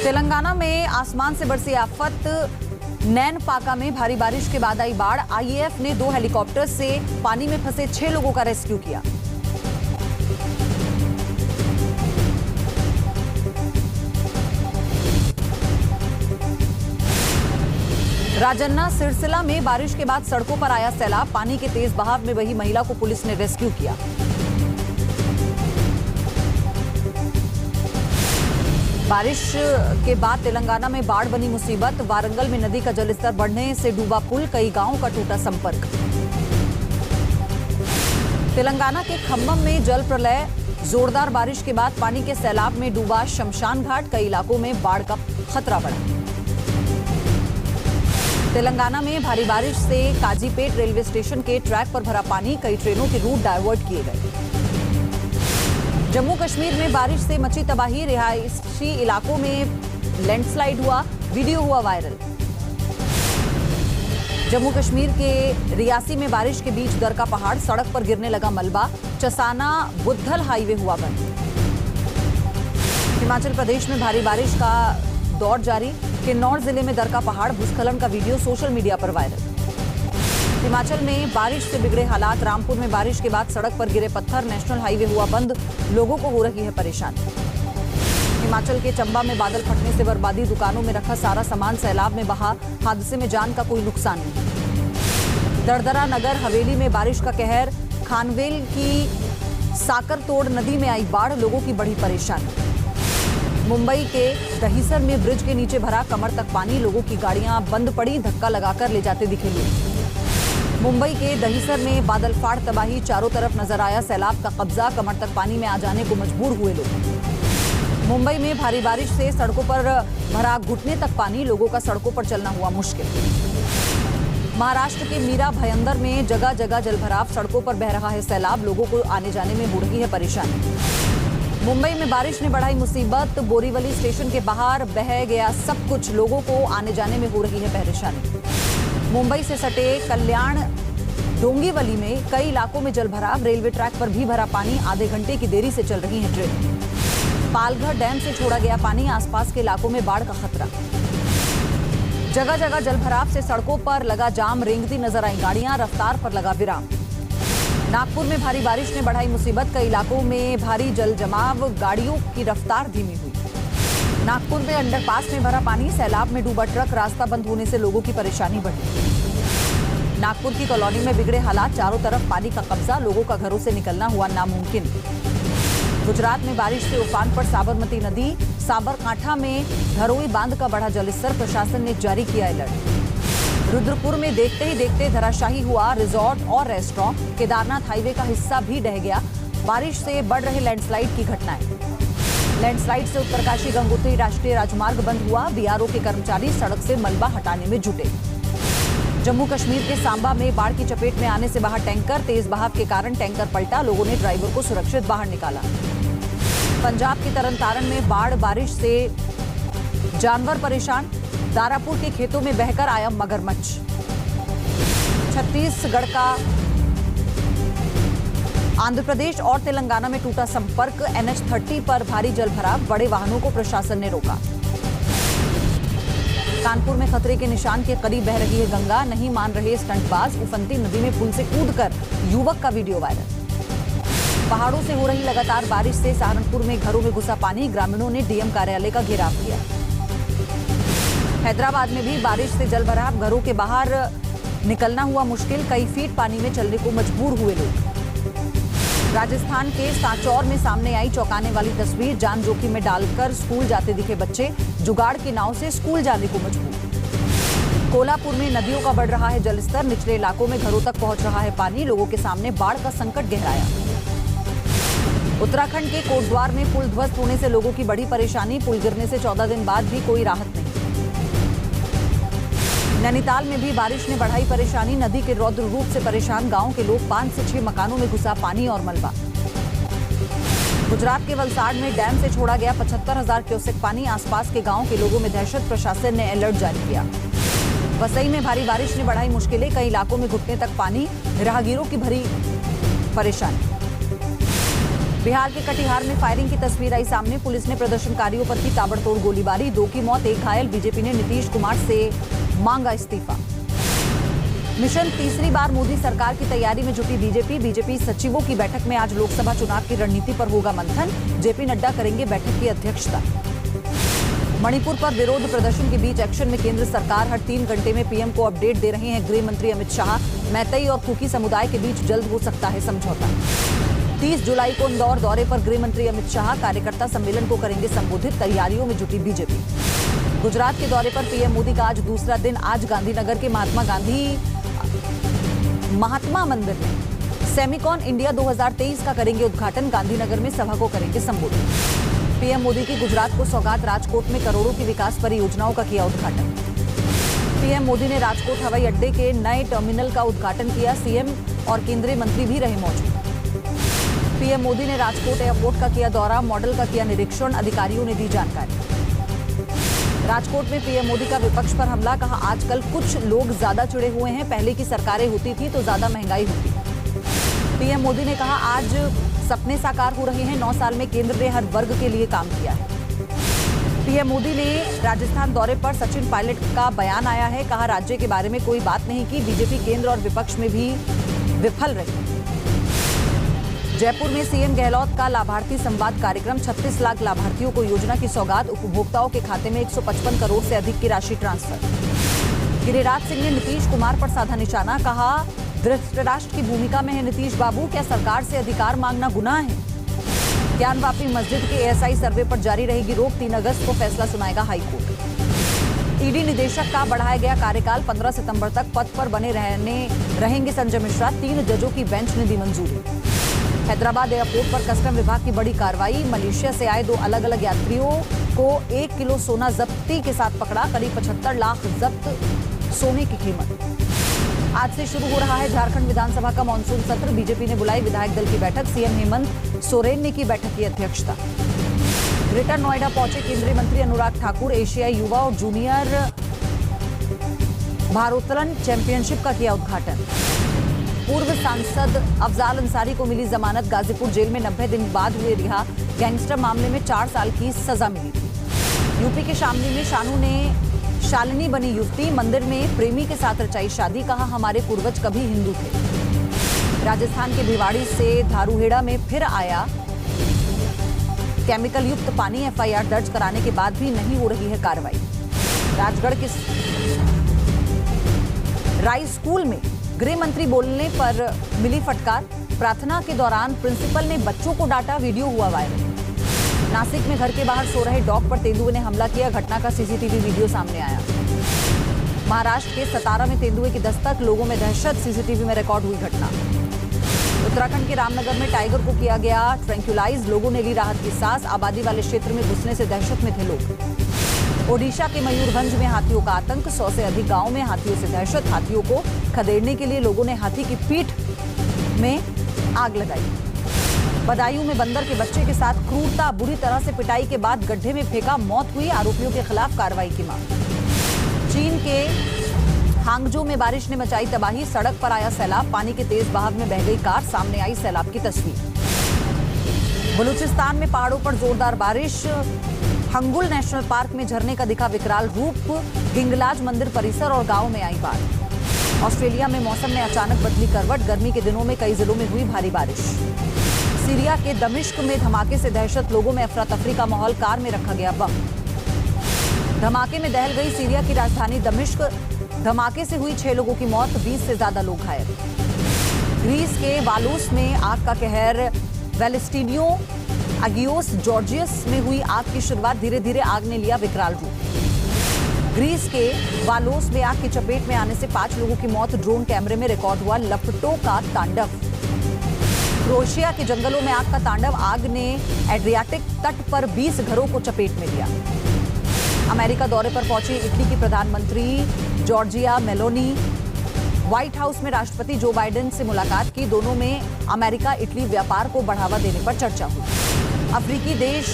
तेलंगाना में आसमान से बरसी आफत। नैन पाका में भारी बारिश के बाद आई बाढ़। आईएएफ ने 2 हेलीकॉप्टर से पानी में फंसे 6 लोगों का रेस्क्यू किया। राजन्ना सिरसिला में बारिश के बाद सड़कों पर आया सैलाब। पानी के तेज बहाव में बही महिला को पुलिस ने रेस्क्यू किया। बारिश के बाद तेलंगाना में बाढ़ बनी मुसीबत। वारंगल में नदी का जलस्तर बढ़ने से डूबा पुल, कई गांवों का टूटा संपर्क। तेलंगाना के खम्मम में जल प्रलय। जोरदार बारिश के बाद पानी के सैलाब में डूबा शमशान घाट, कई इलाकों में बाढ़ का खतरा बढ़ा। तेलंगाना में भारी बारिश से काजीपेट रेलवे स्टेशन के ट्रैक पर भरा पानी, कई ट्रेनों के रूट डायवर्ट किए गए। जम्मू कश्मीर में बारिश से मची तबाही। रिहायशी इलाकों में लैंडस्लाइड हुआ, वीडियो हुआ वायरल। जम्मू कश्मीर के रियासी में बारिश के बीच दरका पहाड़, सड़क पर गिरने लगा मलबा। चसाना बुद्धल हाईवे हुआ बंद। हिमाचल प्रदेश में भारी बारिश का दौर जारी। किन्नौर जिले में दरका पहाड़, भूस्खलन का वीडियो सोशल मीडिया पर वायरल। हिमाचल में बारिश से बिगड़े हालात। रामपुर में बारिश के बाद सड़क पर गिरे पत्थर, नेशनल हाईवे हुआ बंद, लोगों को हो रही है परेशानी। हिमाचल के चंबा में बादल फटने से बर्बादी, दुकानों में रखा सारा सामान सैलाब में बहा। हादसे में जान का कोई नुकसान नहीं। दरदरा नगर हवेली में बारिश का कहर। खानवेल की साकर तोड़ नदी में आई बाढ़, लोगों की बड़ी परेशानी। मुंबई के दहीसर में ब्रिज के नीचे भरा कमर तक पानी, लोगों की गाड़ियां बंद पड़ी, धक्का लगाकर ले जाते दिखे लोग। मुंबई के दहीसर में बादल फाड़ तबाही, चारों तरफ नजर आया सैलाब का कब्जा, कमर तक पानी में आ जाने को मजबूर हुए लोग। मुंबई में भारी बारिश से सड़कों पर भरा घुटने तक पानी, लोगों का सड़कों पर चलना हुआ मुश्किल। महाराष्ट्र के मीरा भयंदर में जगह जगह जलभराव, सड़कों पर बह रहा है सैलाब, लोगों को आने जाने में हो रही है परेशानी। मुंबई में बारिश ने बढ़ाई मुसीबत। बोरीवली स्टेशन के बाहर बह गया सब कुछ, लोगों को आने जाने में हो रही है परेशानी। मुंबई से सटे कल्याण डोंगीवली में कई इलाकों में जलभराव, रेलवे ट्रैक पर भी भरा पानी, आधे घंटे की देरी से चल रही है ट्रेन। पालघर डैम से छोड़ा गया पानी, आसपास के इलाकों में बाढ़ का खतरा। जगह जगह जलभराव से सड़कों पर लगा जाम, रेंगती नजर आई गाड़ियां, रफ्तार पर लगा विराम। नागपुर में भारी बारिश ने बढ़ाई मुसीबत, कई इलाकों में भारी जल जमाव, गाड़ियों की रफ्तार धीमी हुई। नागपुर में अंडरपास में भरा पानी, सैलाब में डूबा ट्रक, रास्ता बंद होने से लोगों की परेशानी बढ़ी। नागपुर की कॉलोनी में बिगड़े हालात, चारों तरफ पानी का कब्जा, लोगों का घरों से निकलना हुआ नामुमकिन। गुजरात में बारिश से उफान पर साबरमती नदी, साबरकांठा में धरोई बांध का बढ़ा जलस्तर, प्रशासन ने जारी किया अलर्ट। रुद्रपुर में देखते ही देखते धराशायी हुआ रिजॉर्ट और रेस्टोरेंट, केदारनाथ हाईवे का हिस्सा भी ढह गया। बारिश से बढ़ रहे लैंडस्लाइड की घटनाएं। लैंडस्लाइड से उत्तरकाशी गंगोत्री राष्ट्रीय राजमार्ग बंद हुआ, बीआरओ के कर्मचारी सड़क से मलबा हटाने में जुटे। जम्मू कश्मीर के सांबा में बाढ़ की चपेट में आने से बाहर टैंकर, तेज बहाव के कारण टैंकर पलटा, लोगों ने ड्राइवर को सुरक्षित बाहर निकाला। पंजाब की तरन में बाढ़, बारिश से जानवर परेशान, दारापुर के खेतों में बहकर आया मगरमच्छ। छत्तीसगढ़ का आंध्र प्रदेश और तेलंगाना में टूटा संपर्क, NH30 पर भारी जलभराव, बड़े वाहनों को प्रशासन ने रोका। कानपुर में खतरे के निशान के करीब बह रही है गंगा, नहीं मान रहे स्टंटबाज, उफनती नदी में पुल से कूदकर युवक का वीडियो वायरल। पहाड़ों से हो रही लगातार बारिश से सहारनपुर में घरों में घुसा पानी, ग्रामीणों ने डीएम कार्यालय का घेराव किया। हैदराबाद में भी बारिश से जलभराव, घरों के बाहर निकलना हुआ मुश्किल, कई फीट पानी में चलने को मजबूर हुए लोग। राजस्थान के सांचौर में सामने आई चौंकाने वाली तस्वीर, जान जोखिम में डालकर स्कूल जाते दिखे बच्चे, जुगाड़ की नाव से स्कूल जाने को मजबूर। कोल्हापुर में नदियों का बढ़ रहा है जलस्तर, निचले इलाकों में घरों तक पहुंच रहा है पानी, लोगों के सामने बाढ़ का संकट गहराया। उत्तराखंड के कोटद्वार में पुल ध्वस्त होने से लोगों की बड़ी परेशानी, पुल गिरने से 14 दिन बाद भी कोई राहत नहीं। नैनीताल में भी बारिश ने बढ़ाई परेशानी, नदी के रौद्र रूप से परेशान गांव के लोग, 5 से 6 मकानों में घुसा पानी और मलबा। गुजरात के वलसाड़ में डैम से छोड़ा गया 75,000 क्यूसेक पानी, आसपास के गांव के लोगों में दहशत, प्रशासन ने अलर्ट जारी किया। वसई में भारी बारिश ने बढ़ाई मुश्किलें, कई इलाकों में घुटने तक पानी, राहगीरों की भरी परेशानी। बिहार के कटिहार में फायरिंग की तस्वीर आई सामने। पुलिस ने प्रदर्शनकारियों पर की ताबड़तोड़ गोलीबारी, 2 की मौत, 1 घायल। बीजेपी ने नीतीश कुमार से मांगा इस्तीफा। मिशन तीसरी बार मोदी सरकार की तैयारी में जुटी बीजेपी सचिवों की बैठक में आज लोकसभा चुनाव की रणनीति पर होगा मंथन। जेपी नड्डा करेंगे बैठक की अध्यक्षता। मणिपुर पर विरोध प्रदर्शन के बीच एक्शन में केंद्र सरकार। हर 3 घंटे में पीएम को अपडेट दे रहे हैं गृह मंत्री अमित शाह। मैतई और कुकी समुदाय के बीच जल्द हो सकता है समझौता। 30 जुलाई को इंदौर दौरे पर गृह मंत्री अमित शाह, कार्यकर्ता सम्मेलन को करेंगे संबोधित। तैयारियों में जुटी बीजेपी। गुजरात के दौरे पर पीएम मोदी का आज दूसरा दिन। आज गांधीनगर के महात्मा मंदिर में सेमिकॉन इंडिया 2023 का करेंगे उद्घाटन। गांधीनगर में सभा को करेंगे संबोधित। पीएम मोदी की गुजरात को सौगात। राजकोट में करोड़ों की विकास परियोजनाओं का किया उद्घाटन। पीएम मोदी ने राजकोट हवाई अड्डे के नए टर्मिनल का उद्घाटन किया। सीएम और केंद्रीय मंत्री भी रहे मौजूद। पीएम मोदी ने राजकोट एयरपोर्ट का किया दौरा, मॉडल का किया निरीक्षण। अधिकारियों ने दी जानकारी। राजकोट में पीएम मोदी का विपक्ष पर हमला, कहा आजकल कुछ लोग ज्यादा चिढ़े हुए हैं, पहले की सरकारें होती थी तो ज्यादा महंगाई होती। पीएम मोदी ने कहा आज सपने साकार हो रहे हैं, 9 साल में केंद्र ने हर वर्ग के लिए काम किया है। पीएम मोदी ने राजस्थान दौरे पर सचिन पायलट का बयान आया है, कहा राज्य के बारे में कोई बात नहीं की, बीजेपी केंद्र और विपक्ष में भी विफल रही। जयपुर में सीएम गहलोत का लाभार्थी संवाद कार्यक्रम, 36 लाख लाभार्थियों को योजना की सौगात। उपभोक्ताओं के खाते में 155 करोड़ से अधिक की राशि ट्रांसफर। गिरिराज सिंह ने नीतीश कुमार पर साधा निशाना, कहा धृतराष्ट्र की भूमिका में है नीतीश बाबू, क्या सरकार से अधिकार मांगना गुनाह है? ज्ञानवापी मस्जिद के एएसआई सर्वे पर जारी रहेगी रोक, 3 अगस्त को फैसला सुनाएगा हाईकोर्ट। ईडी निदेशक का बढ़ाया गया कार्यकाल, 15 सितंबर तक पद पर बने रहेंगे संजय मिश्रा। 3 जजों की बेंच ने दी मंजूरी। हैदराबाद एयरपोर्ट पर कस्टम विभाग की बड़ी कार्रवाई, मलेशिया से आए 2 अलग अलग यात्रियों को 1 किलो सोना जब्ती के साथ पकड़ा। करीब 75 लाख जब्त सोने की कीमत। आज से शुरू हो रहा है झारखंड विधानसभा का मानसून सत्र। बीजेपी ने बुलाई विधायक दल की बैठक। सीएम हेमंत सोरेन ने की बैठक की अध्यक्षता। ग्रेटर नोएडा पहुंचे केंद्रीय मंत्री अनुराग ठाकुर। एशियाई युवा और जूनियर भारोत्तोलन चैंपियनशिप का किया उद्घाटन। पूर्व सांसद अफजाल अंसारी को मिली जमानत, गाजीपुर जेल में 90 दिन बाद हुए रिहा। गैंगस्टर मामले में 4 साल की सजा मिली थी। यूपी के शामली में शालिनी बनी युवती, मंदिर में प्रेमी के साथ रचाई शादी, कहा हमारे पूर्वज कभी हिंदू थे। राजस्थान के भिवाड़ी से धारूहेड़ा में फिर आया केमिकल युक्त पानी, एफआईआर दर्ज कराने के बाद भी नहीं हो रही है कार्रवाई। राजगढ़ के राय स्कूल में गृह मंत्री बोलने पर मिली फटकार। प्रार्थना के दौरान प्रिंसिपल ने बच्चों को डांटा, वीडियो हुआ वायरल। नासिक में घर के बाहर सो रहे डॉग पर तेंदुए ने हमला किया, घटना का सीसीटीवी वीडियो सामने आया। महाराष्ट्र के सतारा में तेंदुए की दस्तक, लोगों में दहशत, सीसीटीवी में रिकॉर्ड हुई घटना। उत्तराखंड के रामनगर में टाइगर को किया गया ट्रैंक्युलाइज, लोगों ने ली राहत की सांस। आबादी वाले क्षेत्र में घुसने से दहशत में थे लोग। ओडिशा के मयूरभंज में हाथियों का आतंक, 100 से अधिक गांवों में हाथियों से दहशत। हाथियों को खदेड़ने के लिए लोगों ने हाथी की पीठ में आग लगाई। बदायूं में बंदर के बच्चे के साथ क्रूरता, बुरी तरह से पिटाई के बाद गड्ढे में फेंका, मौत हुई। आरोपियों के खिलाफ कार्रवाई की मांग। चीन के हांगजो में बारिश ने मचाई तबाही, सड़क पर आया सैलाब, पानी के तेज बहाव में बह गई कार, सामने आई सैलाब की तस्वीर। बलूचिस्तान में पहाड़ों पर जोरदार बारिश, हंगुल नेशनल पार्क में झरने का दिखा विकराल रूप, गिंगलाज मंदिर परिसर और गांव में आई बाढ़। ऑस्ट्रेलिया में मौसम ने अचानक बदली करवट, गर्मी के दिनों में कई जिलों में हुई भारी बारिश। सीरिया के दमिश्क में धमाके से दहशत, लोगों में अफरा तफरी का माहौल, कार में रखा गया बम। धमाके में दहल गई सीरिया की राजधानी दमिश्क, धमाके से हुई 6 लोगों की मौत, 20 से ज्यादा लोग घायल। ग्रीस के वालोस में आग का कहर, वेलेस्टिनियो अगियोस जॉर्जियस में हुई आग की शुरुआत, धीरे धीरे आग ने लिया विकराल रूप। ग्रीस के वालोस में आग की चपेट में आने से 5 लोगों की मौत, ड्रोन कैमरे में रिकॉर्ड हुआ लपटों का तांडव। क्रोएशिया के जंगलों में आग का तांडव, आग ने एड्रियाटिक तट पर 20 घरों को चपेट में लिया। अमेरिका दौरे पर पहुंची इटली की प्रधानमंत्री जॉर्जिया मेलोनी, व्हाइट हाउस में राष्ट्रपति जो बाइडेन से मुलाकात की, दोनों में अमेरिका इटली व्यापार को बढ़ावा देने पर चर्चा हुई। अफ्रीकी देश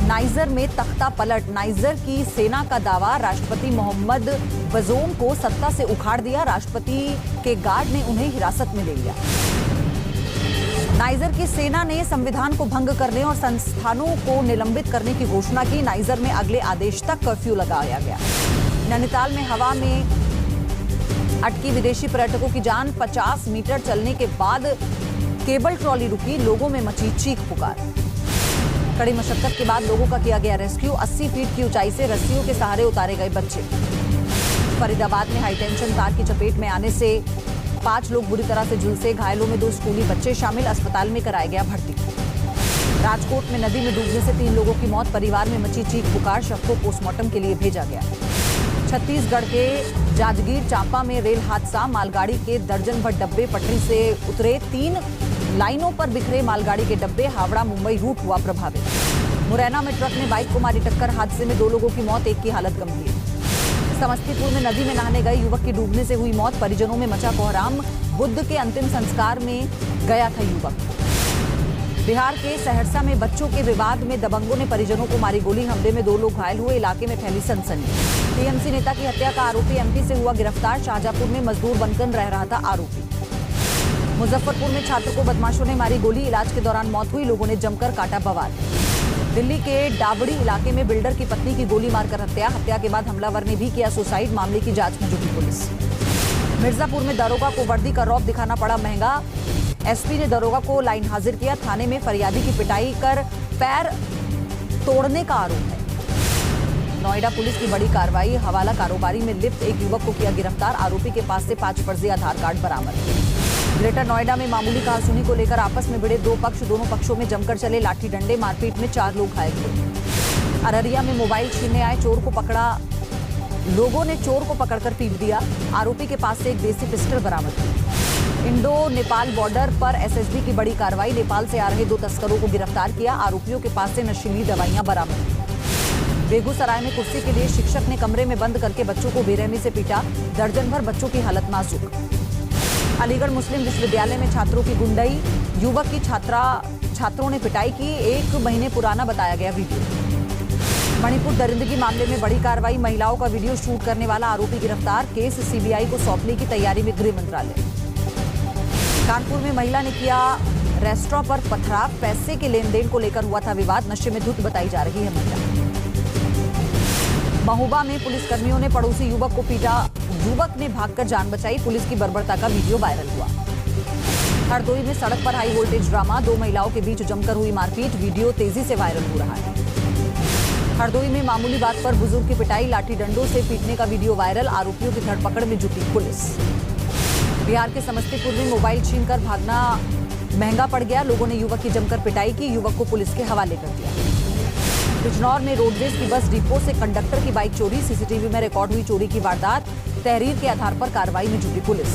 नाइजर में तख्ता पलट, नाइजर की सेना का दावा, राष्ट्रपति मोहम्मद बजोम को सत्ता से उखाड़ दिया, राष्ट्रपति के गार्ड ने उन्हें हिरासत में ले लिया। नाइजर की सेना ने संविधान को भंग करने और संस्थानों को निलंबित करने की घोषणा की। नाइजर में अगले आदेश तक कर्फ्यू लगाया गया। नैनीताल में हवा में अटकी विदेशी पर्यटकों की जान। 50 मीटर चलने के बाद केबल ट्रॉली रुकी। लोगों में मची चीख पुकार। कड़ी मशक्कत के बाद लोगों का किया गया रेस्क्यू। 80 फीट की ऊंचाई से रस्सियों के सहारे उतारे गए बच्चे। फरीदाबाद में हाईटेंशन तार की चपेट में आने से 5 लोग बुरी तरह से झुलसे। घायलों में 2 स्कूली बच्चे शामिल। अस्पताल में कराया गया भर्ती। राजकोट में नदी में डूबने से 3 लोगों की मौत। परिवार में मची चीख पुकार। शव को पोस्टमार्टम के लिए भेजा गया। छत्तीसगढ़ के जांजगीर चांपा में रेल हादसा। मालगाड़ी के दर्जन भर डब्बे पटरी से उतरे। 3 लाइनों पर बिखरे मालगाड़ी के डब्बे। हावड़ा मुंबई रूट हुआ प्रभावित। मुरैना में ट्रक ने बाइक को मारी टक्कर। हादसे में 2 लोगों की मौत, एक की हालत गंभीर। समस्तीपुर में नदी में नहाने गए युवक की डूबने से हुई मौत। परिजनों में मचा कोहराम। बुद्ध के अंतिम संस्कार में गया था युवक। बिहार के सहरसा में बच्चों के विवाद में दबंगों ने परिजनों को मारी गोली। हमले में 2 लोग घायल हुए। इलाके में फैली सनसनी। टीएमसी नेता की हत्या का आरोपी एमपी से हुआ गिरफ्तार। शाहजहांपुर में मजदूर बनकर रह रहा था आरोपी। मुजफ्फरपुर में छात्र को बदमाशों ने मारी गोली। इलाज के दौरान मौत हुई। लोगों ने जमकर काटा बवाल। दिल्ली के डाबड़ी इलाके में बिल्डर की पत्नी की गोली मारकर हत्या। हत्या के बाद हमलावर ने भी किया सुसाइड। मामले की जांच में जुटी पुलिस। मिर्जापुर में दरोगा को वर्दी का रौब दिखाना पड़ा महंगा। एसपी ने दरोगा को लाइन हाजिर किया। थाने में फरियादी की पिटाई कर पैर तोड़ने का आरोप है। नोएडा पुलिस की बड़ी कार्रवाई। हवाला कारोबारी में लिप्त एक युवक को किया गिरफ्तार। आरोपी के पास से 5 फर्जी आधार कार्ड बरामद। ग्रेटर नोएडा में मामूली कहासुनी को लेकर आपस में भिड़े 2 पक्ष। दोनों पक्षों में जमकर चले लाठी डंडे। मारपीट में 4 लोग घायल हुए। अररिया में मोबाइल छीनने आए चोर को पकड़ा। लोगों ने चोर को पकड़कर पीट दिया। आरोपी के पास से एक देसी पिस्टल बरामद हुई। इंडो नेपाल बॉर्डर पर एसएसबी की बड़ी कार्रवाई। नेपाल से आ रहे 2 तस्करों को गिरफ्तार किया। आरोपियों के पास से नशीली दवाइयां बरामद। बेगूसराय में कुर्सी के लिए शिक्षक ने कमरे में बंद करके बच्चों को बेरहमी से पीटा। दर्जन भर बच्चों की हालत नाजुक। अलीगढ़ मुस्लिम विश्वविद्यालय में छात्रों की गुंडाई। युवक की छात्रों ने पिटाई की। 1 महीने पुराना बताया गया वीडियो। मणिपुर दरिंदगी मामले में बड़ी कार्रवाई। महिलाओं का वीडियो शूट करने वाला आरोपी गिरफ्तार। केस सीबीआई को सौंपने की तैयारी में गृह मंत्रालय। कानपुर में महिला ने किया रेस्टोरेंट पर पथराव। पैसे के लेन देन को लेकर हुआ था विवाद। नशे में धुत बताई जा रही है महिला। महोबा में पुलिसकर्मियों ने पड़ोसी युवक को पीटा। युवक ने भागकर जान बचाई। पुलिस की बर्बरता का वीडियो वायरल हुआ। हरदोई में सड़क पर हाई वोल्टेज ड्रामा। 2 महिलाओं के बीच जमकर हुई मारपीट। वीडियो तेजी से वायरल हो रहा है। हरदोई में मामूली बात पर बुजुर्ग की पिटाई। लाठी डंडों से पीटने का वीडियो वायरल। आरोपियों की धरपकड़ में जुटी पुलिस। बिहार के समस्तीपुर में मोबाइल छीनकर भागना महंगा पड़ गया। लोगों ने युवक की जमकर पिटाई की। युवक को पुलिस के हवाले कर दिया। बिजनौर में रोडवेज की बस डिपो से कंडक्टर की बाइक चोरी। सीसीटीवी में रिकॉर्ड हुई चोरी की वारदात। तहरीर के आधार पर कार्रवाई में जुटी पुलिस।